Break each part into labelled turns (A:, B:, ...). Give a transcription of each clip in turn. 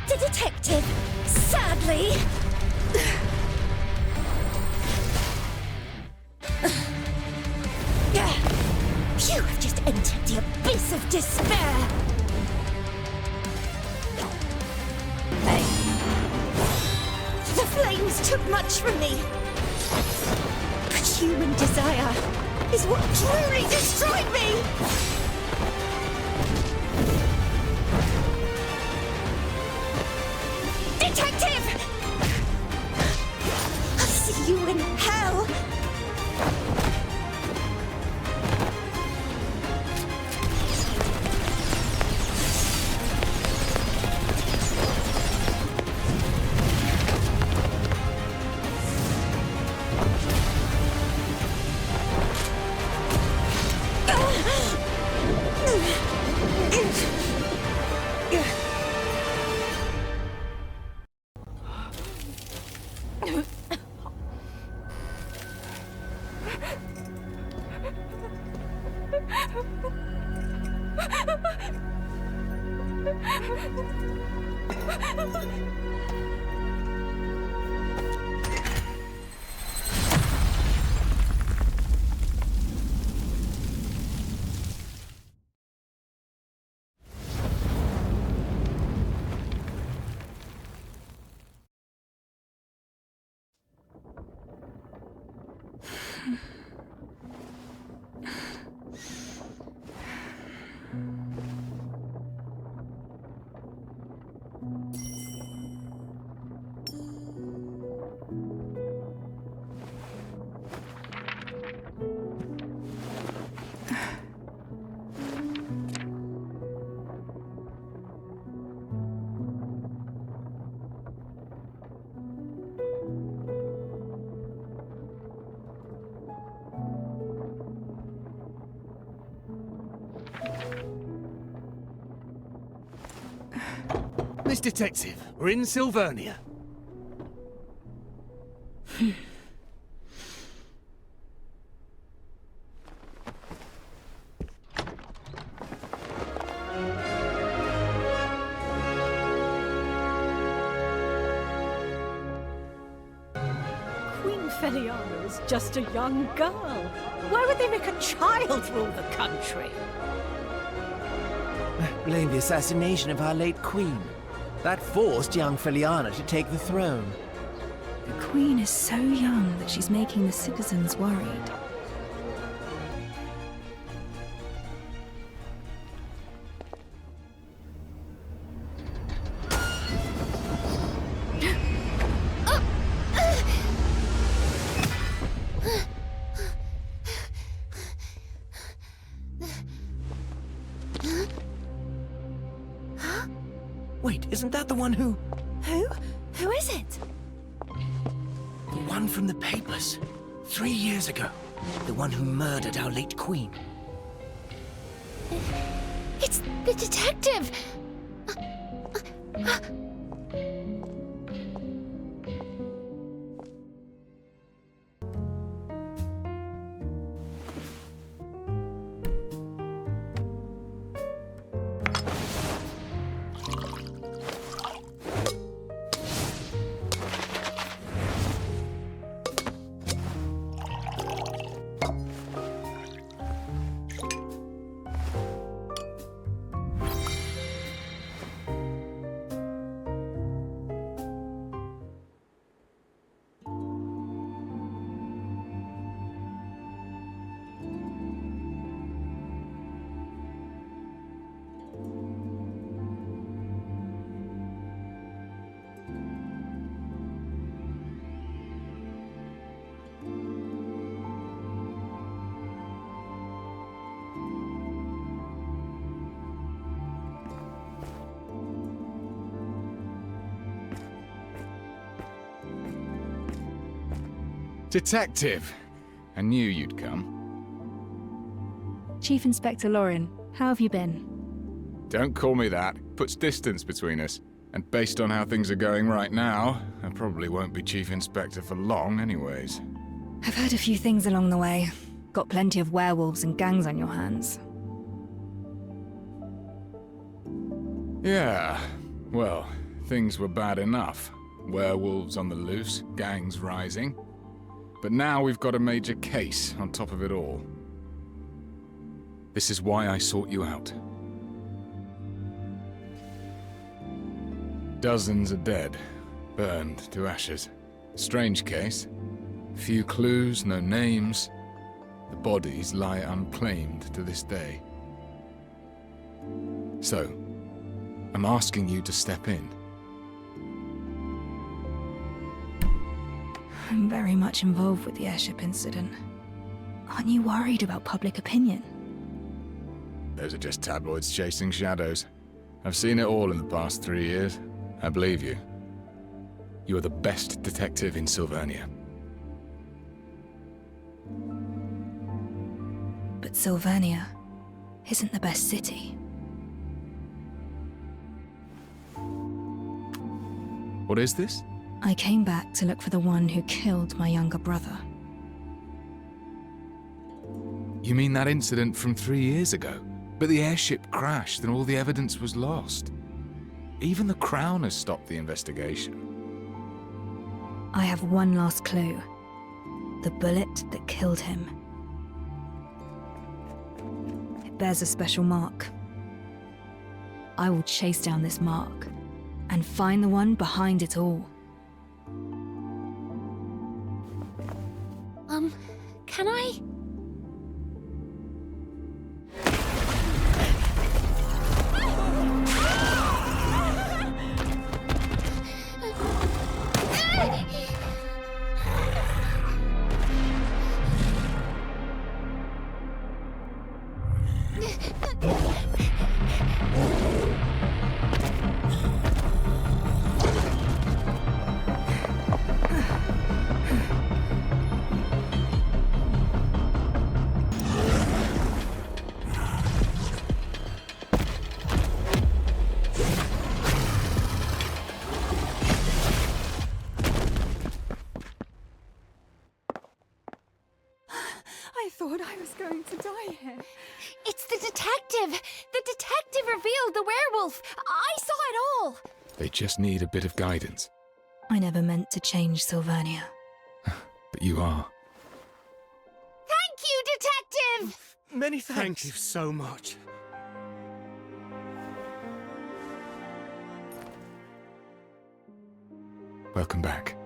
A: The detective, sadly. You have just entered the abyss of despair. The flames took much from me. But human desire is what truly destroyed me. Detective! I'll see you in hell!
B: Miss Detective, we're in Silvernia.
C: Queen Feliana is just a young girl. Why would they make a child rule the country?
D: Blame the assassination of our late queen. That forced young Feliana to take the throne.
E: The Queen is so young that she's making the citizens worried.
D: Wait, isn't that the one who...
A: Who? Who is it?
D: The one from the papers. 3 years ago. The one who murdered our late queen.
A: It's the detective!
F: Detective! I knew you'd come.
E: Chief Inspector Lorin, how have you been?
F: Don't call me that. Puts distance between us. And based on how things are going right now, I probably won't be Chief Inspector for long anyways.
E: I've heard a few things along the way. Got plenty of werewolves and gangs on your hands.
F: Yeah, well, things were bad enough. Werewolves on the loose, gangs rising. But now we've got a major case on top of it all. This is why I sought you out. Dozens are dead, burned to ashes. Strange case. Few clues, no names. The bodies lie unclaimed to this day. So, I'm asking you to step in.
E: I'm very much involved with the airship incident. Aren't you worried about public opinion?
F: Those are just tabloids chasing shadows. I've seen it all in the past 3 years. I believe you. You are the best detective in Silvernia.
E: But Silvernia isn't the best city.
F: What is this?
E: I came back to look for the one who killed my younger brother.
F: You mean that incident from 3 years ago? But the airship crashed and all the evidence was lost. Even the Crown has stopped the investigation.
E: I have one last clue. The bullet that killed him. It bears a special mark. I will chase down this mark and find the one behind it all.
A: Can I?
C: I thought I was going to die here.
A: It's the detective! The detective revealed the werewolf! I saw it all!
F: They just need a bit of guidance.
E: I never meant to change Silvernia.
F: But you are.
A: Thank you, detective!
B: Many thanks. Thank you so much.
F: Welcome back.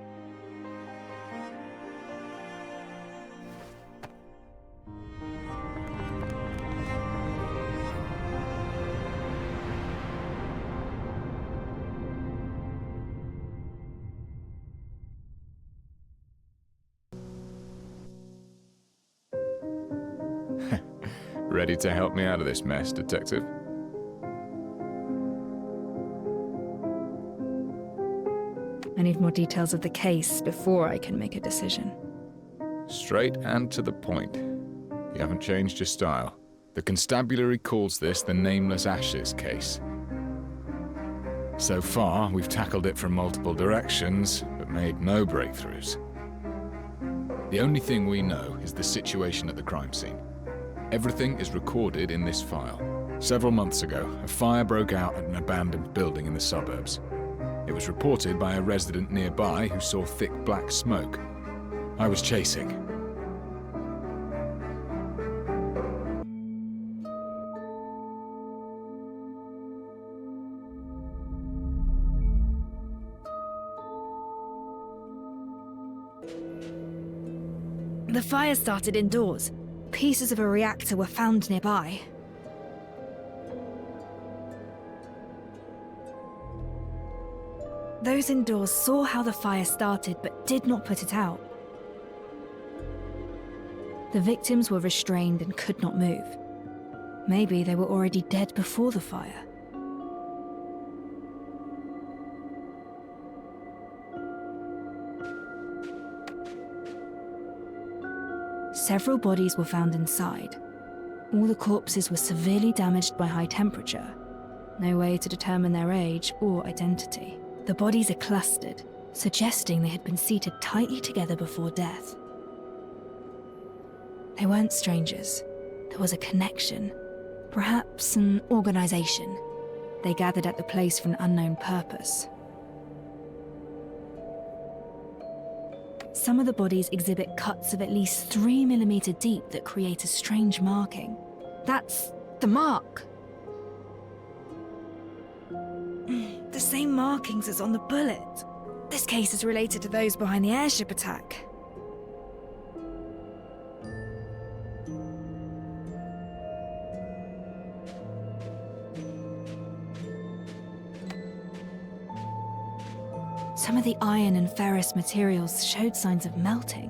F: Ready to help me out of this mess, Detective?
E: I need more details of the case before I can make a decision.
F: Straight and to the point. You haven't changed your style. The constabulary calls this the Nameless Ashes case. So far, we've tackled it from multiple directions, but made no breakthroughs. The only thing we know is the situation at the crime scene. Everything is recorded in this file. Several months ago, a fire broke out at an abandoned building in the suburbs. It was reported by a resident nearby who saw thick black smoke. I was chasing.
E: The fire started indoors. Pieces of a reactor were found nearby. Those indoors saw how the fire started but did not put it out. The victims were restrained and could not move. Maybe they were already dead before the fire. Several bodies were found inside. All the corpses were severely damaged by high temperature. No way to determine their age or identity. The bodies are clustered, suggesting they had been seated tightly together before death. They weren't strangers. There was a connection, perhaps an organization. They gathered at the place for an unknown purpose. Some of the bodies exhibit cuts of at least 3 millimeters deep that create a strange marking. That's the mark. The same markings as on the bullet. This case is related to those behind the airship attack. Some of the iron and ferrous materials showed signs of melting.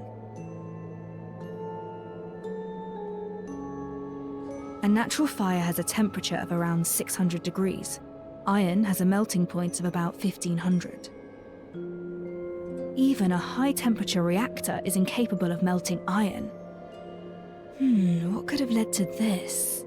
E: A natural fire has a temperature of around 600 degrees. Iron has a melting point of about 1500. Even a high-temperature reactor is incapable of melting iron. What could have led to this?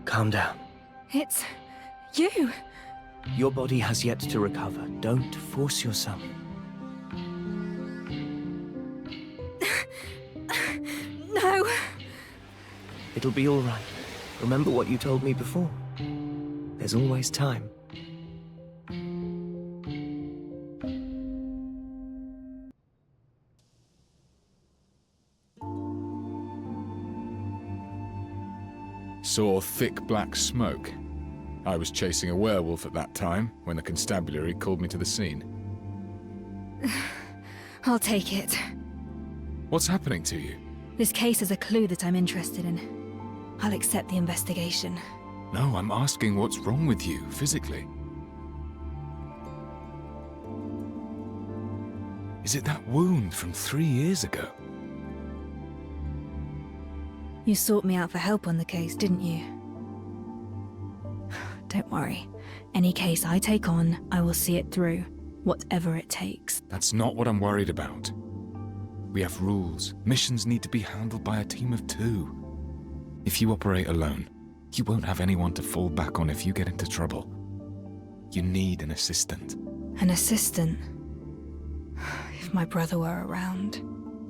D: Calm down.
E: It's you.
D: Your body has yet to recover. Don't force yourself.
E: No.
D: It'll be all right. Remember what you told me before. There's always time.
F: Saw thick black smoke. I was chasing a werewolf at that time when the constabulary called me to the scene.
E: I'll take it.
F: What's happening to you?
E: This case is a clue that I'm interested in. I'll accept the investigation.
F: No, I'm asking what's wrong with you, physically. Is it that wound from 3 years ago?
E: You sought me out for help on the case, didn't you? Don't worry. Any case I take on, I will see it through, whatever it takes.
F: That's not what I'm worried about. We have rules. Missions need to be handled by a team of 2. If you operate alone, you won't have anyone to fall back on if you get into trouble. You need an assistant.
E: An assistant? If my brother were around.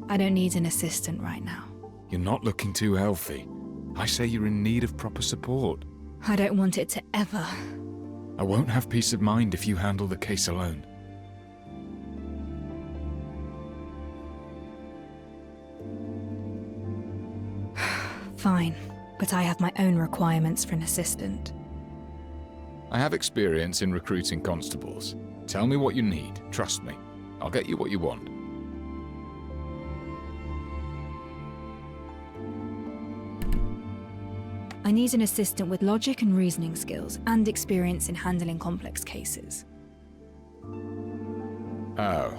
E: I don't need an assistant right now.
F: You're not looking too healthy. I say you're in need of proper support.
E: I don't want it to ever.
F: I won't have peace of mind if you handle the case alone.
E: Fine, but I have my own requirements for an assistant.
F: I have experience in recruiting constables. Tell me what you need. Trust me. I'll get you what you want.
E: I need an assistant with logic and reasoning skills and experience in handling complex cases.
F: Oh.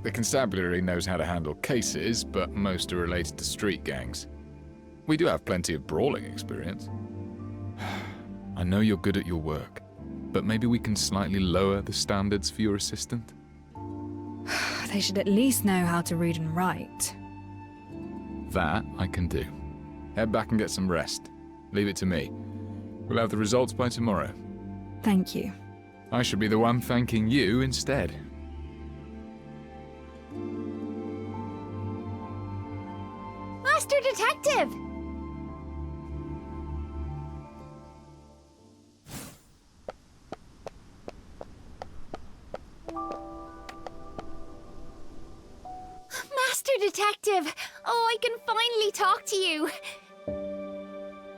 F: The constabulary knows how to handle cases, but most are related to street gangs. We do have plenty of brawling experience. I know you're good at your work, but maybe we can slightly lower the standards for your assistant?
E: They should at least know how to read and write.
F: That I can do. Head back and get some rest. Leave it to me. We'll have the results by tomorrow.
E: Thank you.
F: I should be the one thanking you instead.
A: Master Detective! Master Detective! Oh, I can finally talk to you.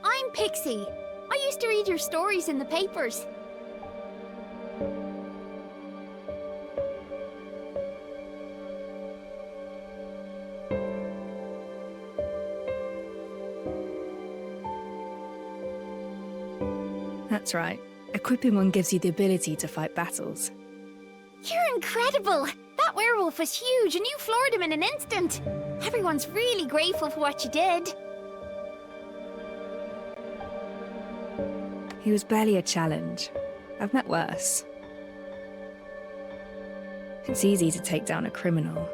A: I'm Pixie. I used to read your stories in the papers.
E: That's right. Equipping one gives you the ability to fight battles.
A: You're incredible! That werewolf was huge and you floored him in an instant! Everyone's really grateful for what you did.
E: He was barely a challenge. I've met worse. It's easy to take down a criminal.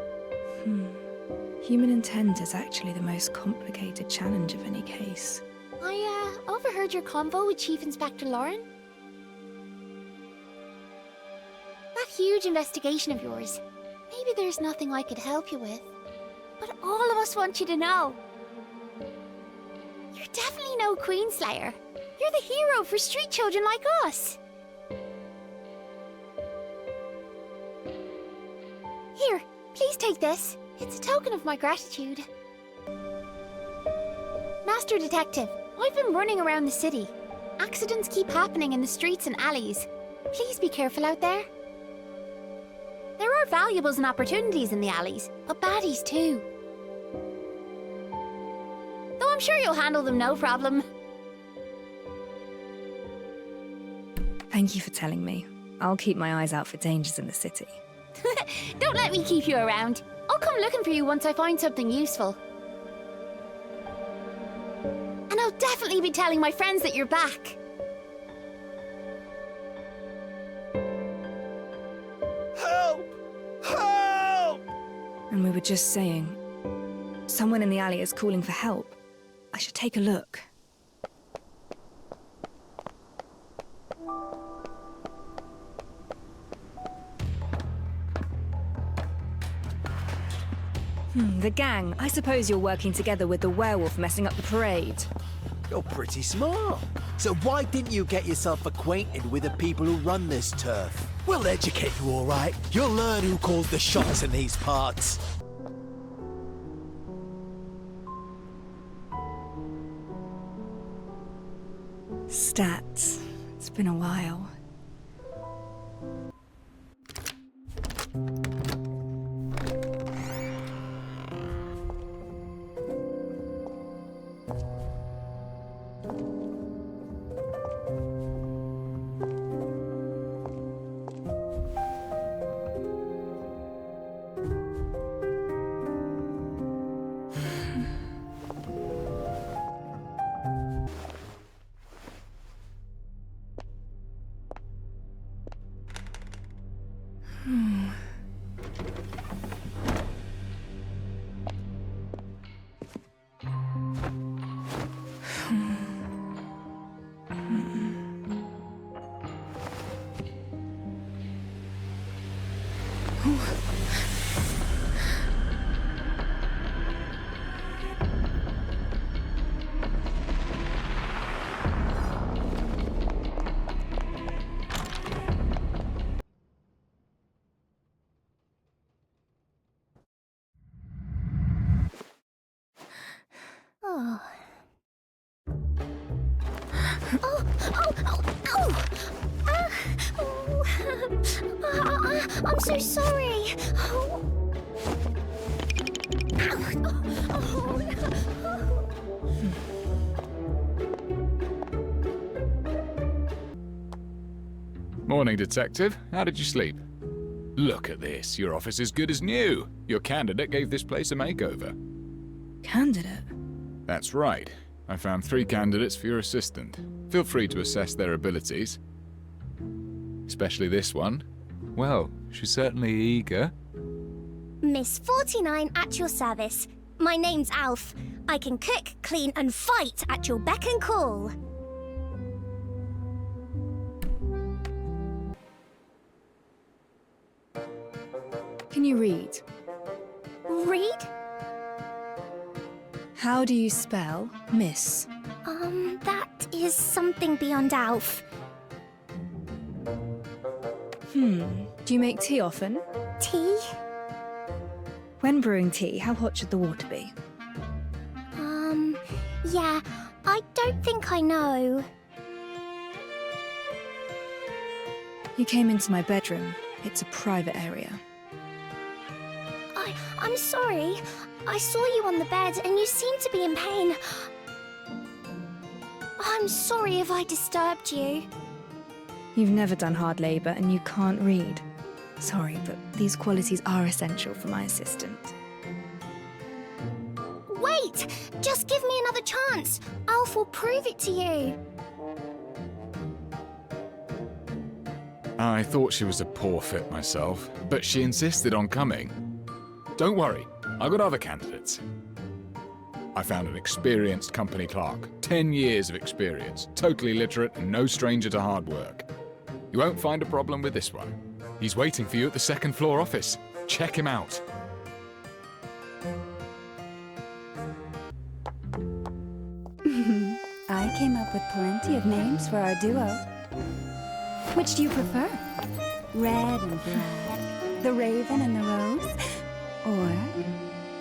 E: Human intent is actually the most complicated challenge of any case.
A: I overheard your convo with Chief Inspector Lorin. That huge investigation of yours. Maybe there's nothing I could help you with. But all of us want you to know. You're definitely no Queenslayer. You're the hero for street children like us. Here, please take this. It's a token of my gratitude. Master Detective, I've been running around the city. Accidents keep happening in the streets and alleys. Please be careful out there. There are valuables and opportunities in the alleys, but baddies too. Though I'm sure you'll handle them no problem.
E: Thank you for telling me. I'll keep my eyes out for dangers in the city.
A: Don't let me keep you around. I'll come looking for you once I find something useful. And I'll definitely be telling my friends that you're back.
D: Help! Help!
E: And we were just saying, someone in the alley is calling for help. I should take a look. The gang. I suppose you're working together with the werewolf messing up the parade.
G: You're pretty smart. So why didn't you get yourself acquainted with the people who run this turf? We'll educate you, all right. You'll learn who calls the shots in these parts.
E: Stats. It's been a while.
A: Oh. I'm so sorry.
F: Morning, Detective. How did you sleep? Look at this. Your office is good as new. Your candidate gave this place a makeover.
E: Candidate?
F: That's right. I found 3 candidates for your assistant. Feel free to assess their abilities. Especially this one. Well, she's certainly eager.
H: Miss 49 at your service. My name's Alf. I can cook, clean and fight at your beck and call.
E: Can you read?
H: Read?
E: How do you spell miss?
H: That is something beyond Alf.
E: Do you make tea often?
H: Tea?
E: When brewing tea, how hot should the water be?
H: Yeah, I don't think I know.
E: You came into my bedroom. It's a private area.
H: I'm sorry. I saw you on the bed and you seemed to be in pain. I'm sorry if I disturbed you.
E: You've never done hard labor and you can't read. Sorry, but these qualities are essential for my assistant.
H: Wait! Just give me another chance. Alf will prove it to you.
F: I thought she was a poor fit myself, but she insisted on coming. Don't worry, I've got other candidates. I found an experienced company clerk, 10 years of experience, totally literate and no stranger to hard work. You won't find a problem with this one. He's waiting for you at the second floor office. Check him out.
I: I came up with plenty of names for our duo. Which do you prefer? Red and black, the raven and the rose, or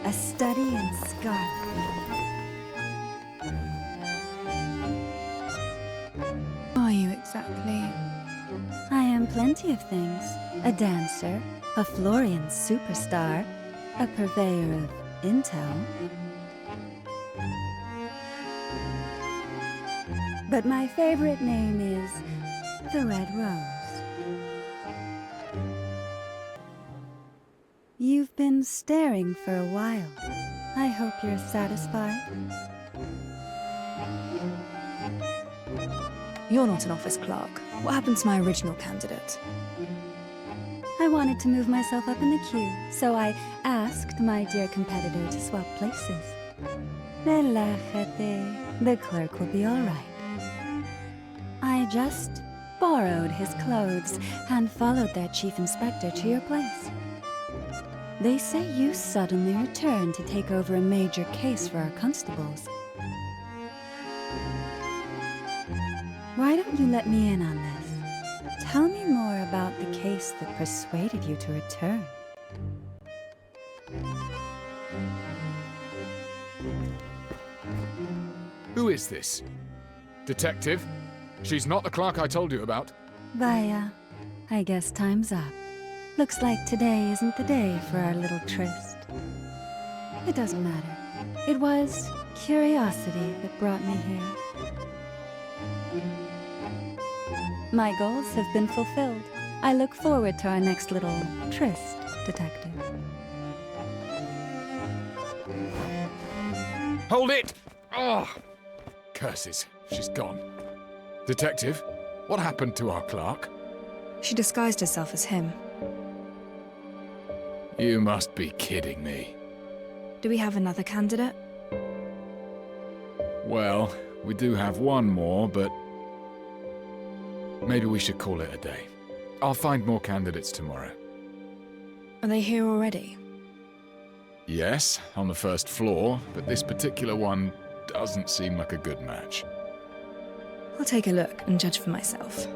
I: a study and scarlet?
E: Who are you exactly?
I: I am plenty of things. A dancer, a Florian superstar, a purveyor of intel. But my favorite name is the Red Rose. You've been staring for a while. I hope you're satisfied.
E: You're not an office clerk. What happened to my original candidate?
I: I wanted to move myself up in the queue, so I asked my dear competitor to swap places. Relájate. The clerk will be all right. I just borrowed his clothes and followed their chief inspector to your place. They say you suddenly returned to take over a major case for our constables. Why don't you let me in on this? Tell me more about the case that persuaded you to return.
F: Who is this? Detective? She's not the clerk I told you about.
I: Vaya, I guess time's up. Looks like today isn't the day for our little tryst. It doesn't matter. It was curiosity that brought me here. My goals have been fulfilled. I look forward to our next little tryst, detective.
F: Hold it! Oh! Curses, she's gone. Detective, what happened to our clerk?
E: She disguised herself as him.
F: You must be kidding me.
E: Do we have another candidate?
F: Well, we do have one more, but maybe we should call it a day. I'll find more candidates tomorrow.
E: Are they here already?
F: Yes, on the first floor, but this particular one doesn't seem like a good match.
E: I'll take a look and judge for myself.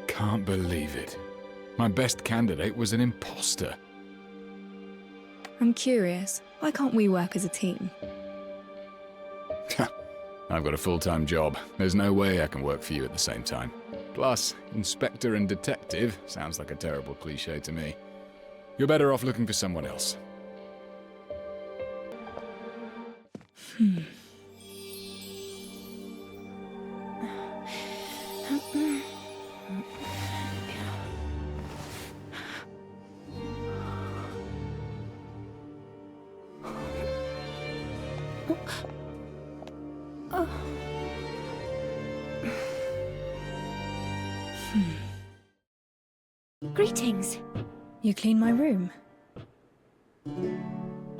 F: Can't believe it. My best candidate was an imposter.
E: I'm curious, why can't we work as a team?
F: I've got a full-time job. There's no way I can work for you at the same time. Plus, inspector and detective sounds like a terrible cliché to me. You're better off looking for someone else.
A: Greetings.
E: You cleaned my room?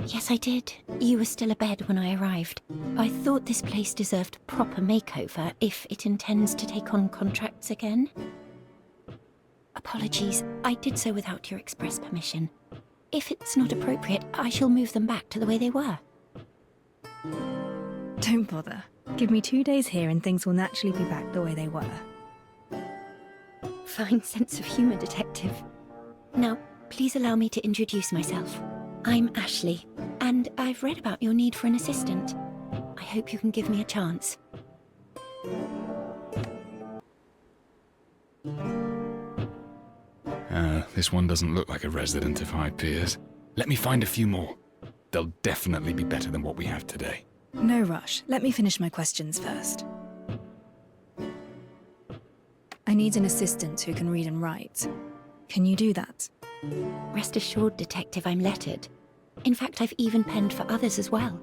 J: Yes, I did. You were still abed when I arrived. I thought this place deserved a proper makeover if it intends to take on contracts again. Apologies, I did so without your express permission. If it's not appropriate, I shall move them back to the way they were.
E: Don't bother. Give me 2 days here and things will naturally be back the way they were.
J: Fine sense of humour, Detective. Now, please allow me to introduce myself. I'm Ashley, and I've read about your need for an assistant. I hope you can give me a chance.
F: This one doesn't look like a resident of High Piers. Let me find a few more. They'll definitely be better than what we have today.
E: No rush. Let me finish my questions first. I need an assistant who can read and write. Can you do that?
J: Rest assured, Detective, I'm lettered. In fact, I've even penned for others as well.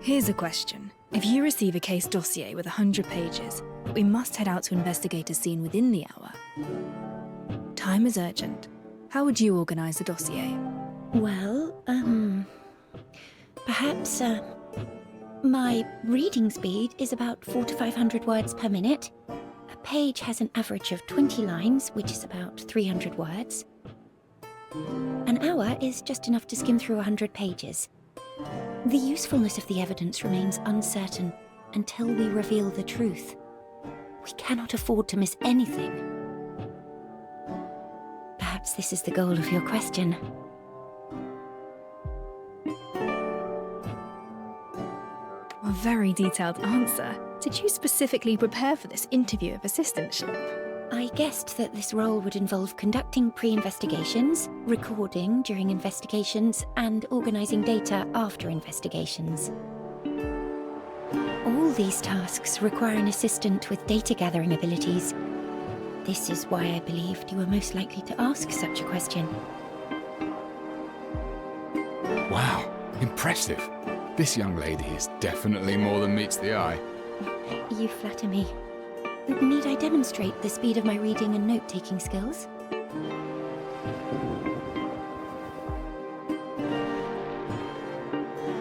E: Here's a question. If you receive a case dossier with 100 pages, but we must head out to investigate a scene within the hour. Time is urgent. How would you organise the dossier?
J: Well, perhaps, my reading speed is about 400 to 500 words per minute. A page has an average of 20 lines, which is about 300 words. An hour is just enough to skim through 100 pages. The usefulness of the evidence remains uncertain until we reveal the truth. We cannot afford to miss anything. Perhaps this is the goal of your question.
E: A very detailed answer. Did you specifically prepare for this interview of assistantship?
J: I guessed that this role would involve conducting pre-investigations, recording during investigations, and organising data after investigations. All these tasks require an assistant with data-gathering abilities. This is why I believed you were most likely to ask such a question.
F: Wow, impressive. This young lady is definitely more than meets the eye.
J: You flatter me. Need I demonstrate the speed of my reading and note-taking skills?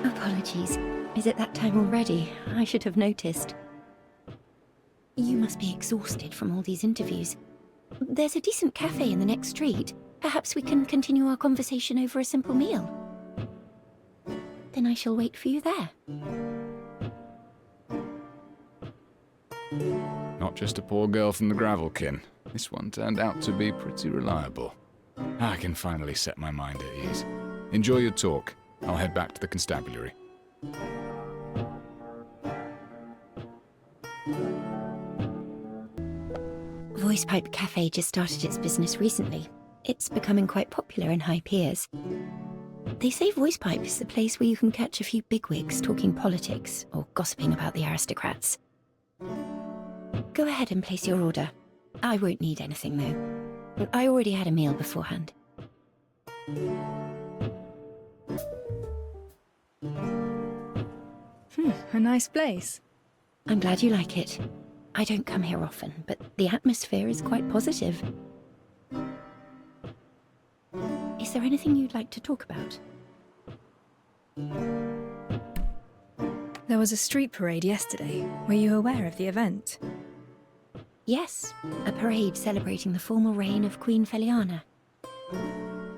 J: Apologies. Is it that time already? I should have noticed. You must be exhausted from all these interviews. There's a decent cafe in the next street. Perhaps we can continue our conversation over a simple meal. Then I shall wait for you there.
F: Not just a poor girl from the Gravelkin. This one turned out to be pretty reliable. I can finally set my mind at ease. Enjoy your talk. I'll head back to the constabulary.
J: Voicepipe Cafe just started its business recently. It's becoming quite popular in High Piers. They say Voicepipe is the place where you can catch a few bigwigs talking politics or gossiping about the aristocrats. Go ahead and place your order. I won't need anything, though. I already had a meal beforehand.
E: A nice place.
J: I'm glad you like it. I don't come here often, but the atmosphere is quite positive. Is there anything you'd like to talk about?
E: There was a street parade yesterday. Were you aware of the event?
J: Yes, a parade celebrating the formal reign of Queen Feliana.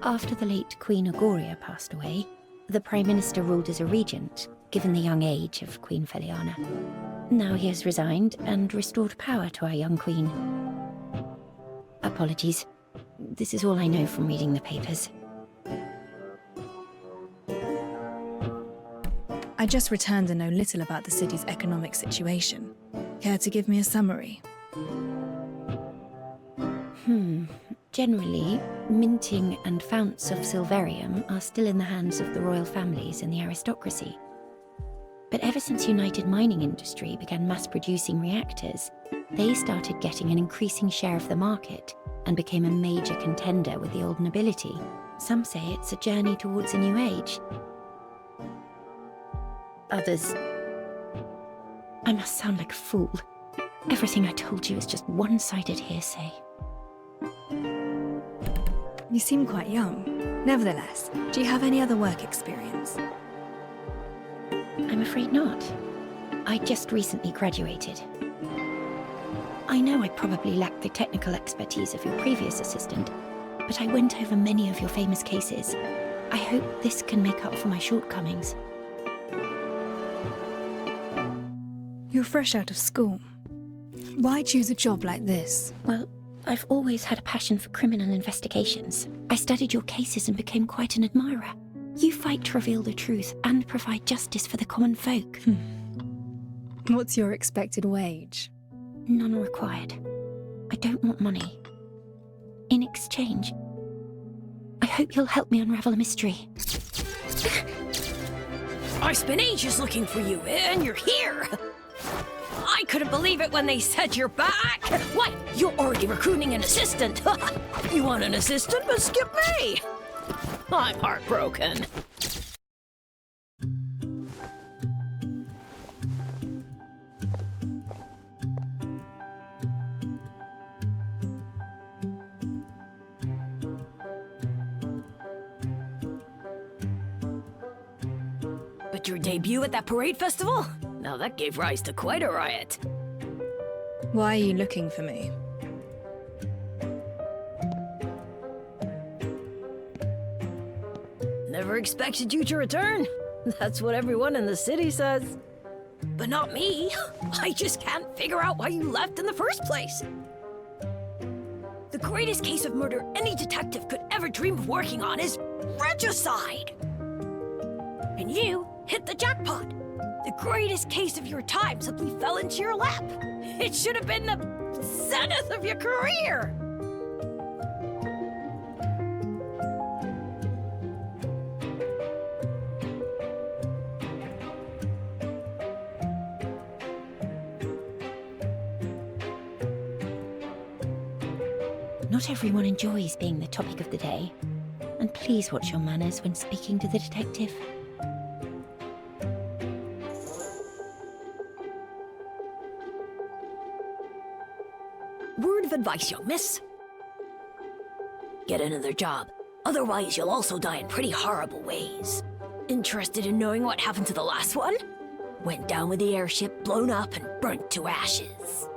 J: After the late Queen Agoria passed away, the Prime Minister ruled as a regent, given the young age of Queen Feliana. Now he has resigned and restored power to our young queen. Apologies. This is all I know from reading the papers.
E: I just returned and know little about the city's economic situation. Care to give me a summary?
J: Generally, minting and founts of silverium are still in the hands of the royal families and the aristocracy. But ever since United Mining Industry began mass-producing reactors, they started getting an increasing share of the market and became a major contender with the old nobility. Some say it's a journey towards a new age. Others... I must sound like a fool. Everything I told you is just one-sided hearsay.
E: You seem quite young. Nevertheless, do you have any other work experience?
J: I'm afraid not. I just recently graduated. I know I probably lack the technical expertise of your previous assistant, but I went over many of your famous cases. I hope this can make up for my shortcomings.
E: You're fresh out of school. Why choose a job like this?
J: Well, I've always had a passion for criminal investigations. I studied your cases and became quite an admirer. You fight to reveal the truth and provide justice for the common folk.
E: What's your expected wage?
J: None required. I don't want money. In exchange, I hope you'll help me unravel a mystery.
C: I spent ages looking for you, and you're here! I I couldn't believe it when they said you're back! Why, you're already recruiting an assistant! You want an assistant, but skip me! I'm heartbroken. But your debut at that parade festival? Now that gave rise to quite a riot.
E: Why are you looking for me?
C: Never expected you to return. That's what everyone in the city says. But not me. I just can't figure out why you left in the first place. The greatest case of murder any detective could ever dream of working on is regicide. And you hit the jackpot. The greatest case of your time simply fell into your lap. It should have been the zenith of your career.
J: Not everyone enjoys being the topic of the day. And please watch your manners when speaking to the detective.
C: Word of advice, young miss. Get another job. Otherwise, you'll also die in pretty horrible ways. Interested in knowing what happened to the last one? Went down with the airship, blown up, and burnt to ashes.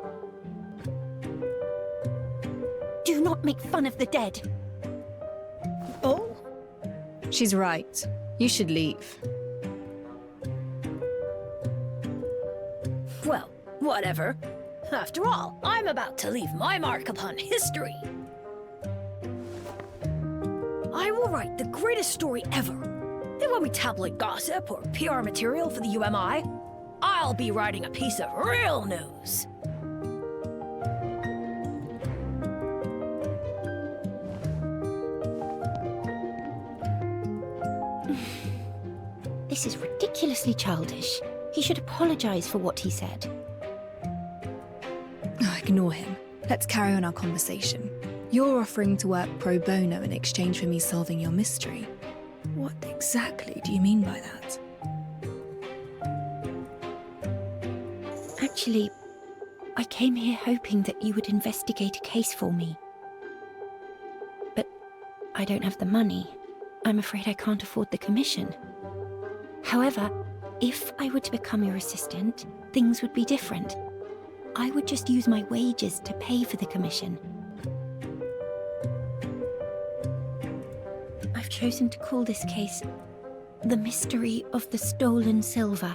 J: Do not make fun of the dead.
C: Oh?
E: She's right. You should leave.
C: Well, whatever. After all, I'm about to leave my mark upon history. I will write the greatest story ever. It won't be tabloid gossip or PR material for the UMI. I'll be writing a piece of real news.
J: This is ridiculously childish. He should apologize for what he said.
E: Ignore him. Let's carry on our conversation. You're offering to work pro bono in exchange for me solving your mystery. What exactly do you mean by that?
J: Actually, I came here hoping that you would investigate a case for me. But I don't have the money. I'm afraid I can't afford the commission. However, if I were to become your assistant, things would be different. I would just use my wages to pay for the commission. I've chosen to call this case The Mystery of the Stolen Silver.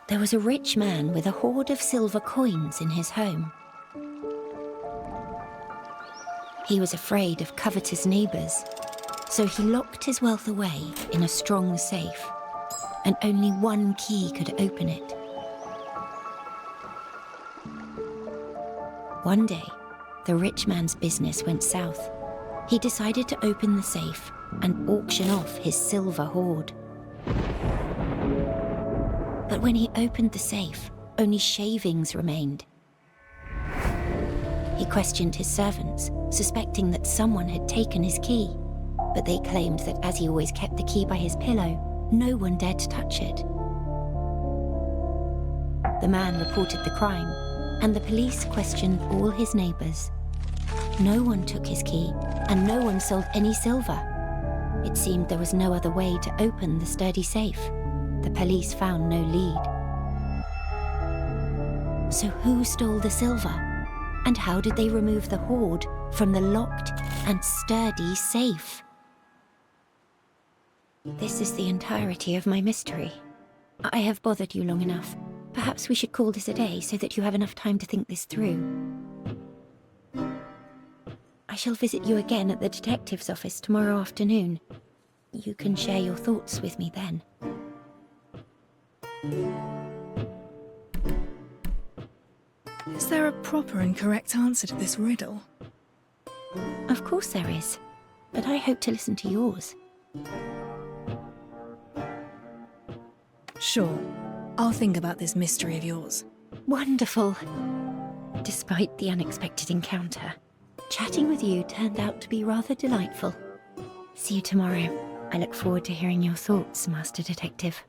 J: There was a rich man with a hoard of silver coins in his home. He was afraid of covetous neighbors, so he locked his wealth away in a strong safe, and only one key could open it. One day, the rich man's business went south. He decided to open the safe and auction off his silver hoard. But when he opened the safe, only shavings remained. He questioned his servants, suspecting that someone had taken his key, but they claimed that as he always kept the key by his pillow, no one dared to touch it. The man reported the crime, and the police questioned all his neighbors. No one took his key, and no one sold any silver. It seemed there was no other way to open the sturdy safe. The police found no lead. So who stole the silver? And how did they remove the hoard from the locked and sturdy safe? This is the entirety of my mystery. I have bothered you long enough. Perhaps we should call this a day so that you have enough time to think this through. I shall visit you again at the detective's office tomorrow afternoon. You can share your thoughts with me then.
E: Is there a proper and correct answer to this riddle?
J: Of course there is, but I hope to listen to yours.
E: Sure. I'll think about this mystery of yours.
J: Wonderful. Despite the unexpected encounter, chatting with you turned out to be rather delightful. See you tomorrow. I look forward to hearing your thoughts, Master Detective.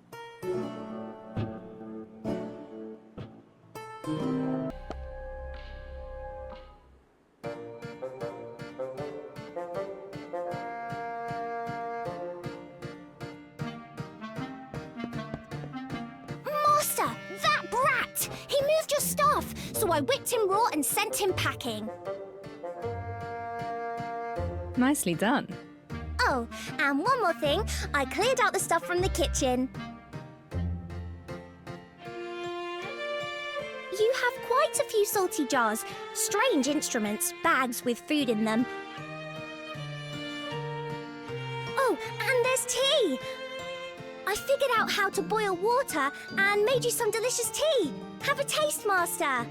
H: Master, that brat! He moved your stuff, so I whipped him raw and sent him packing.
E: Nicely done.
H: Oh, and one more thing. I cleared out the stuff from the kitchen. You have quite a few salty jars, strange instruments, bags with food in them. Oh, and there's tea! I figured out how to boil water and made you some delicious tea. Have a taste, Master.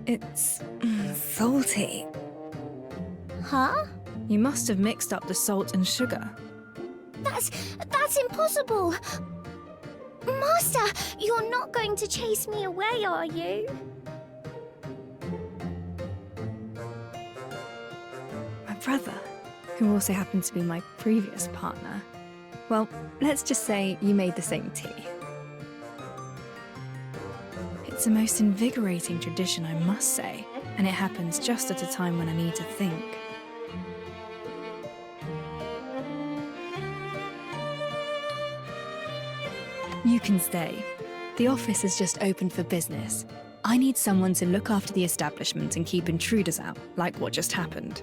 E: It's salty.
H: Huh?
E: You must have mixed up the salt and sugar.
H: That's impossible. Master, you're not going to chase me away, are you?
E: My brother, who also happened to be my previous partner. Well, let's just say you made the same tea. It's a most invigorating tradition, I must say, and it happens just at a time when I need to think. You can stay. The office has just opened for business. I need someone to look after the establishment and keep intruders out, like what just happened.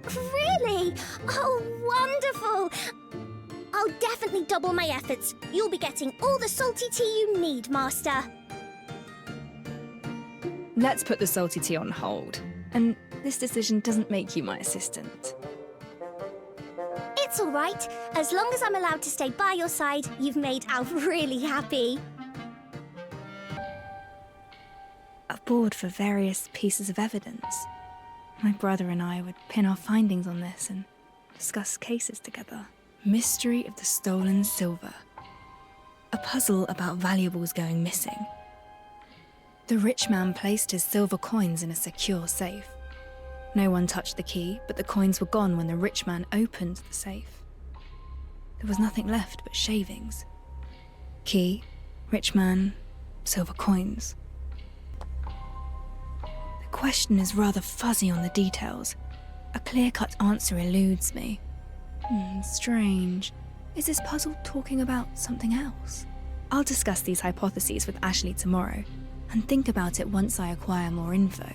H: Really? Oh, wonderful! I'll definitely double my efforts. You'll be getting all the salty tea you need, Master.
E: Let's put the salty tea on hold. And this decision doesn't make you my assistant.
H: It's all right. As long as I'm allowed to stay by your side, you've made Alf really happy.
E: A board for various pieces of evidence. My brother and I would pin our findings on this and discuss cases together. Mystery of the stolen silver. A puzzle about valuables going missing. The rich man placed his silver coins in a secure safe. No one touched the key, but the coins were gone when the rich man opened the safe. There was nothing left but shavings. Key, rich man, silver coins. The question is rather fuzzy on the details. A clear-cut answer eludes me. Strange. Is this puzzle talking about something else? I'll discuss these hypotheses with Ashley tomorrow, and think about it once I acquire more info.